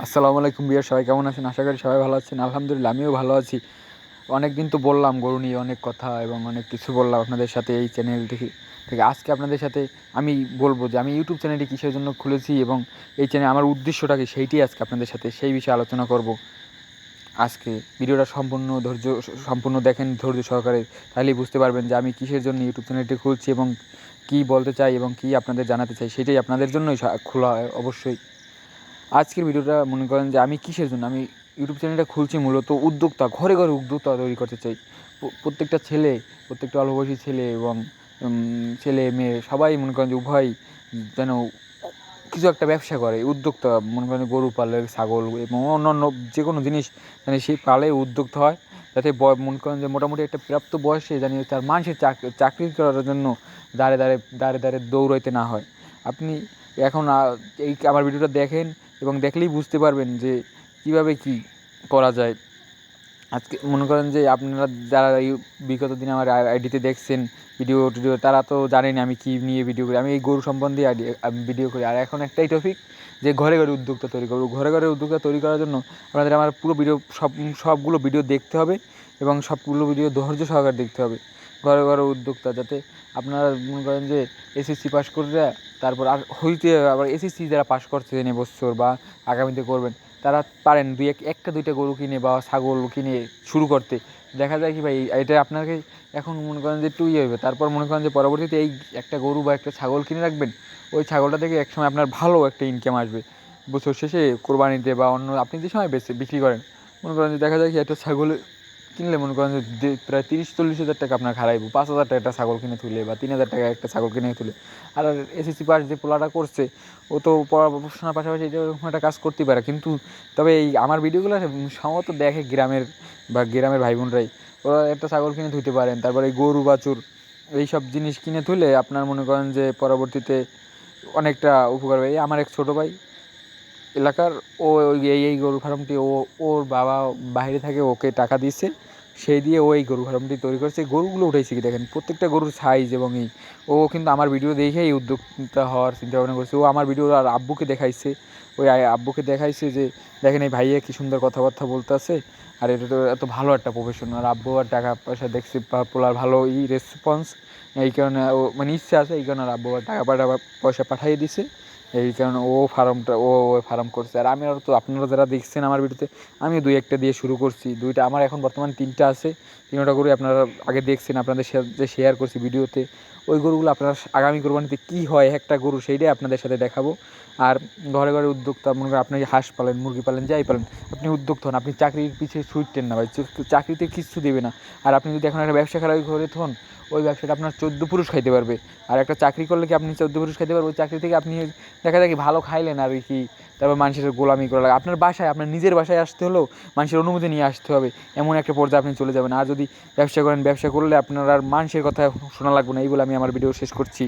আসসালামু আলাইকুম বিয়ার, সবাই কেমন আছেন? আশা করি সবাই ভালো আছেন। আলহামদুলিল্লাহ আমিও ভালো আছি। অনেক দিন তো বললাম গরু নিয়ে অনেক কথা এবং অনেক কিছু বললাম আপনাদের সাথে এই চ্যানেল থেকে আজকে আপনাদের সাথে আমি বলবো যে আমি ইউটিউব চ্যানেলটি কিসের জন্য খুলেছি এবং এই চ্যানেল আমার উদ্দেশ্যটা কি সেইটি আজকে আপনাদের সাথে সেই বিষয়ে আলোচনা করব। আজকে ভিডিওটা সম্পূর্ণ দেখেন ধৈর্য সহকারে, তাহলেই বুঝতে পারবেন যে আমি কিসের জন্য ইউটিউব চ্যানেলটি খুলছি এবং কী বলতে চাই এবং কী আপনাদের জানাতে চাই, সেটাই আপনাদের জন্যই খোলা হয় অবশ্যই। আজকের ভিডিওটা মনে করেন যে আমি কিসের জন্য আমি ইউটিউব চ্যানেলটা খুলছি, মূলত উদ্যোক্তা, ঘরে ঘরে উদ্যোক্তা তৈরি করতে চাই। প্রত্যেকটা ছেলে, প্রত্যেকটা অল্প বয়সী ছেলে এবং ছেলে মেয়ে সবাই মনে করেন যে উভয় যেন কিছু একটা ব্যবসা করে, উদ্যোক্তা মনে করেন গরু পালে, ছাগল এবং অন্যান্য যে কোনো জিনিস মানে সে পালে উদ্যোক্তা হয়, যাতে মনে করেন যে মোটামুটি একটা প্রাপ্ত বয়সে জানি তার মানুষের চাকরি করার জন্য দাঁড়ে দাঁড়ে দাঁড়ে দাঁড়ে দৌড়াইতে না হয়। আপনি এখন এই আমার ভিডিওটা দেখেন এবং দেখলেই বুঝতে পারবেন যে কীভাবে কী করা যায়। আজকে মনে করেন যে আপনারা যারা এই বিগত দিনে আমার আইডিতে দেখছেন ভিডিও তারা তো জানেন আমি কী নিয়ে ভিডিও করি। আমি এই গরু সম্বন্ধে ভিডিও করি। আর এখন একটাই টপিক যে ঘরে ঘরে উদ্যোক্তা তৈরি করব। ঘরে ঘরে উদ্যোক্তা তৈরি করার জন্য আপনাদের আমার পুরো ভিডিও সবগুলো ভিডিও দেখতে হবে এবং সবগুলো ভিডিও ধৈর্য সহকারে দেখতে হবে। ঘরে ঘরে উদ্যোক্তা, যাতে আপনারা মনে করেন যে এসএসসি পাস করলে তারপর আর হইতে আবার এসএসসি যারা পাস করছেন এবছর বা আগামীতে করবেন, তারা পারেন একটা দুইটা গরু কিনে বা ছাগল কিনে শুরু করতে। দেখা যায় কি ভাই, এটা আপনাকে এখন মনে করেন যে একটু হইবে, তারপর মনে করেন যে পরবর্তীতে এই একটা গরু বা একটা ছাগল কিনে রাখবেন। ওই ছাগলটা থেকে একসময় আপনার ভালো একটা ইনকাম আসবে। বছর শেষে কোরবানিতে বা অন্য আপনি যে সময় বিক্রি করেন, মনে করেন যে দেখা যায় কি একটা ছাগল কিনলে মনে করেন যে প্রায় 30-40 হাজার টাকা আপনার খারাইব। 5,000 টাকা একটা ছাগল কিনে তুলে বা 3,000 টাকা একটা ছাগল কিনে তুলে। আর এসএসসি পাস যে পোলাটা করছে, ও তো পড়াশোনার পাশাপাশি এরকম একটা কাজ করতেই পারে। কিন্তু তবে এই আমার ভিডিওগুলো সম্ভবত দেখে গ্রামের ভাই বোনরাই। ওরা একটা ছাগল কিনে ধুইতে পারেন, তারপরে এই গরু বাছুর এইসব জিনিস কিনে তুলে আপনার মনে করেন যে পরবর্তীতে অনেকটা উপকার হবে। এই আমার এক ছোটো ভাই এলাকার, ও এই গরু ফার্মটি ওর বাবা বাইরে থাকে, ওকে টাকা দিচ্ছে, সেই দিয়ে ও এই গরু ফার্মটি তৈরি করেছে। গরুগুলো উঠেছে কি দেখেন, প্রত্যেকটা গরুর সাইজ এবং ও কিন্তু আমার ভিডিও দেখেই উদ্যোক্তা হওয়ার চিন্তা ভাবনা করছে। ও আমার ভিডিও আর আব্বুকে দেখাইছে, ওই আব্বুকে দেখাইছে যে দেখেন এই ভাইয়া কী সুন্দর কথাবার্তা বলতেছে, আর এটা তো এত ভালো একটা প্রফেশন। আর আব্বু আর টাকা পয়সা দেখছি পোলার ভালো রেসপন্স, এই কারণে ও মানে ইচ্ছে আছে, এই কারণে আব্বু আর টাকা পয়সা পাঠিয়ে দিছে। এই কারণে ও ফার্ম করছে। আর আমি আর তো আপনারা যারা দেখছেন আমার ভিডিওতে, আমিও 2-1টা দিয়ে শুরু করছি। 2টা আমার এখন বর্তমানে 3টা আছে। 3টা গরু আপনারা আগে দেখছেন, আপনাদের সাথে শেয়ার করছি ভিডিওতে। ওই গরুগুলো আপনারা আগামী কোরবানিতে কী হয় একটা গরু, সেইটাই আপনাদের সাথে দেখাবো। আর ঘরে ঘরে উদ্যোক্তা, মনে করেন আপনি হাঁস পালেন, মুরগি পালেন, যাই পালেন, আপনি উদ্যোক্তা হন। আপনি চাকরির পিছিয়ে ছুটতেন না ভাই, চাকরিতে কিচ্ছু দেবে না। আর আপনি যদি এখন একটা ব্যবসা করে থন, ওই ব্যবসাটা আপনার 14 পুরুষ খাইতে পারবে। আর একটা চাকরি করলে কি আপনি 14 পুরুষ খাইতে পারবে? ওই চাকরি থেকে আপনি দেখা যায় কি ভালো খাইলেন আর কি, তারপর মানুষের গোলামি করা লাগে। আপনার বাসায়, আপনার নিজের বাসায় আসতে হলেও মানুষের অনুমতি নিয়ে আসতে হবে, এমন একটা পর্যায়ে আপনি চলে যাবেন। আর যদি ব্যবসা করলে আপনার আর মানুষের কথা শোনা লাগবে না। এই বলে আমি আমার ভিডিও শেষ করছি।